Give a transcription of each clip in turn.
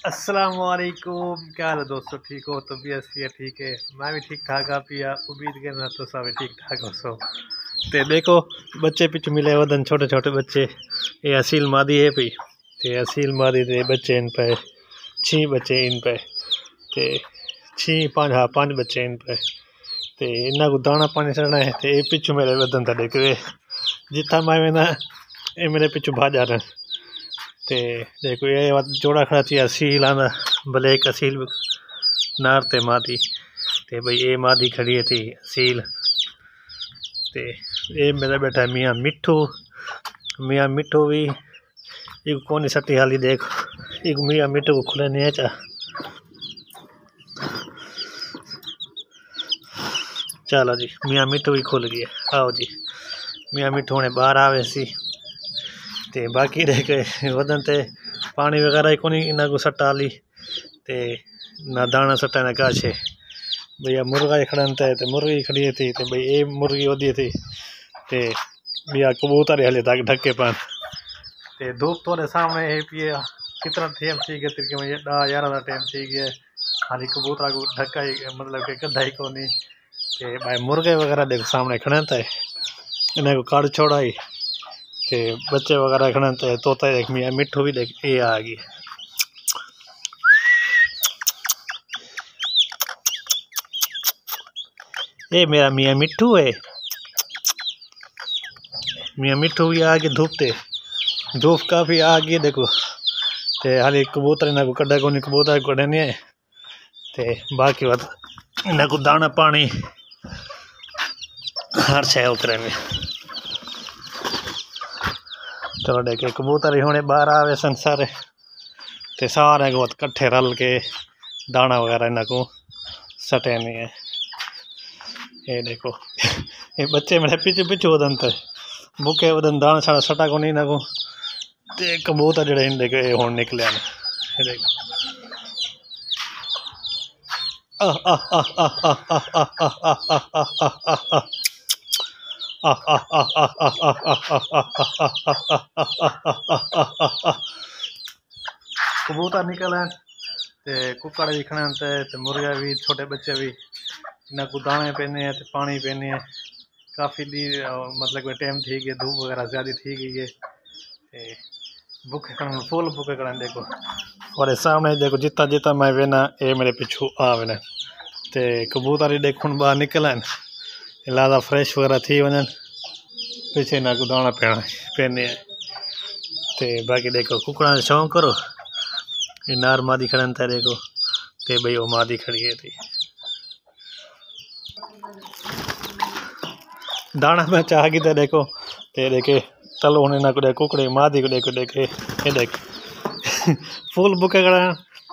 अस्सलाम वालेकुम। क्या हाल है दोस्तों, ठीक हो? तबीयत सी ठीक है, मैं भी ठीक ठाक हाँ पिया। उम्मीद करना तो सब ठीक ठाक हो सो। ते देखो बच्चे पिछ मिले वदन छोटे छोटे बच्चे। ये असील मादी है पी, ते असील मादी दे बच्चे इन पे 6 बच्चे इन पे, ते 5 बच्चे इन पे। ते इन्ना को दाना पानी चढ़ना है। ते पिछू मेरे वदन था देख जितना मैं ना ये मेरे पिछू भाजा रहे। ते देखो ये जोड़ा खड़ा थी असील आंदा ब्लैक असील नार ते मादी। ते भाई ये मादी खड़ी है थी असील। ते ये मेरा बैठा है मियाँ मिठू भी एक कोनी सटी हाली देख एक मियाँ मिठू को खुले नहीं चा। चलो जी मियाँ मिठू भी खुल गया। आओ जी मियाँ मिठू ने बाहर आवे सी। ते बाकी देख वदन ते पानी वगैरह ही कोनी इना को सट्टा ली। ते ना दाना सट्टा ना काछे भैया मुर्गा ही खड़नता है। ते मुर्गी खड़ी थी। ते भाई ये मुर्गी वधी थी। ते भैया कबूतर हले तक ढके पान। ते धूप थोड़े सामने है पिए कितना टाइम थी गया तिरके में 10-11 का टाइम थी गया। खाली कबूतर को ढका ही मतलब कि कदा ही कोनी। ते भाई मुर्गे वगैरह देखो सामने खड़नता है। इन्हें को काट छोड़ा ही। ते बच्चे वगैरह खड़नता है। तोता देख मियाँ मिठू भी देख ये आ गई। ये मेरा मियाँ मिठू है। मियाँ मिठू भी आ गए धूप काफ़ी आ गई देखो। ते हाली कबूतर इन्हें को कड्डा को नहीं कबूतर को नहीं है। ते बाकी बात इन्हें को दाना पानी हर शय उतरे में। चलो देखे कबूतर ही होने बाहर आवे संसार। ते सारे को कट्ठे रल के दाना वगैरह इन्हें को सटे नहीं है। ये देखो ये बच्चे मेरे पीछे वदन थे बुके वदन दाना साड़ा सटा को नहीं इन्हें को। ते कबूतर जड़े इन देखो ये हुण निकले हैं। ये देखो कबूतर निकले ते कुकड़ भी खड़े ते मुर्गा भी छोटे बच्चे भी इन्हें को दाने पीने हैं पानी पीने हैं। काफ़ी दी मतलब कि टाइम थी गई धूप वगैरह ज़्यादा थी गई है। भूखे खड़न फुल भूखे खड़न देखो। और सामने देखो जितना जितना मैं वेना ये मेरे पिछू आ वेना। ते कबूतर ही देखो बाहर निकलन लादा फ्रेश वगैरह थी वजन पीछे ना को दाना पीने हैं। ते बाकी देखो कुकड़ा शौक करो ये नार मादी खड़न था देखो। ते भाई वो मादी खड़ी है थी दाना में चाह की देखो। ते देखे तलो होने ना को देखो कुकड़े मादी को देखो देखे ये देख फुल बुके खड़ा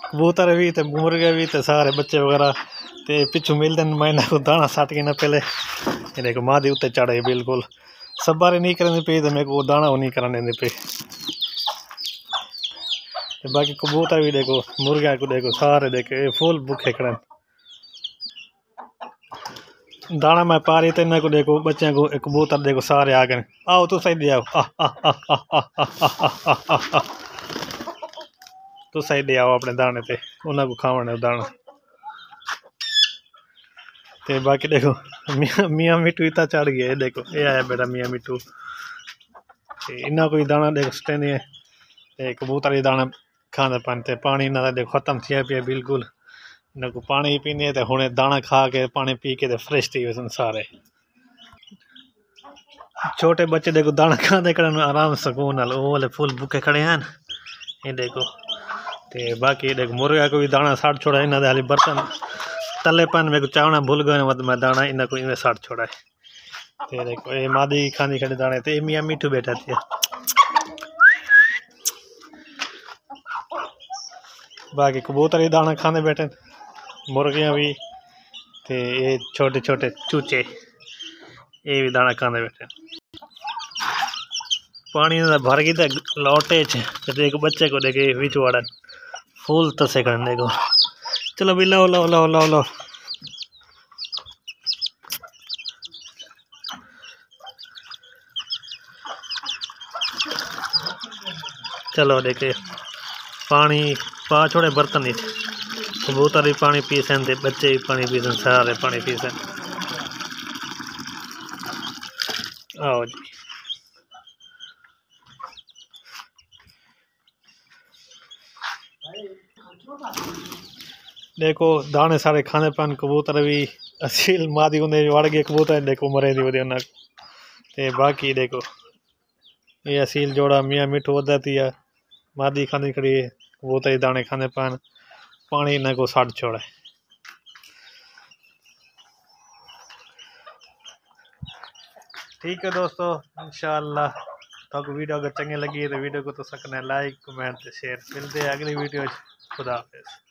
कबूतर भी ते मुर्गे भी ते सारे बच्चे वगैरह। ते पिछू मिल दिन मैं को दाना साट के ना पहले ये देखो मादी उत्ते चढ़े बिल्कुल सब बारे नहीं करने पे तो मेरे को दाना वो नहीं करने पे। बाकी कबूतर भी देखो मुर्गा को देखो सारे देखे फुल भूखे खड़े दाना मैं पा रही तो इन्हें को देखो बच्चे को कबूतर देखो सारे आ गए। आओ तो सही दे आओ तो सही दे आओ अपने दाने पे उन्हें को खावने दाना। ते बाकी देखो मियाँ मिठू इतना चढ़ गया है देखो ये आया बेटा मियाँ मिठू। इन्ना कोई दाना देखो सटे नहीं है। कबूतर ही दाना खाने पाते पानी इन्ना देखो खत्म थिया पिया बिल्कुल। इन्हें को पानी पीने तो हुणे दाना खा के पानी पी के फ्रेश थी वे सारे। छोटे बच्चे देखो दाना खाते खड़े आराम सुकून नाल वो वाले फुल भूखे खड़े हैं ये देखो। ते बाकी देखो मुर्गा को भी दाना साट छोड़ा इन्हें हाली बर्तन तले पान मेरे को चावना भूल गए मत मैं दाना इन्हें को इन्हें साट छोड़ा है। ते देखो ये मादी खानी खड़े दाने ते मियाँ मिठू बैठा थी। बाकी कबूतर ही दाना खाने बैठे मुर्गियाँ भी ते ये छोटे छोटे चूचे ये भी दाना खाने बैठे। पानी भर गई तो लौटे एक बच्चे को देखे बिच वाड़ा फूल तसे करने को। चलो भी लो लो लो लो लो चलो देखे पानी पा छोड़े बर्तन ही कबूतर भी पानी पी सन, बच्चे भी पानी पी सन, सारे पानी पी सन। आओ जी देखो दाने सारे खाने पान, कबूतर भी असील मादी उन्हें वड़ गए कबूतर देखो मरे नहीं उन्हें ते बाकी देखो ये असील जोड़ा मियाँ मिठू वधाती है, मादी खाने खड़ी है, कबूतर दाने खाने पान, पानी इन्हें को साड़ छोड़ा है। ठीक है दोस्तों, इंशाअल्लाह तो वीडियो अगर चंगी लगी तो वीडियो को तो सकने लाइक कमेंट शेयर। मिलते हैं अगली वीडियो। खुदा हाफिज़।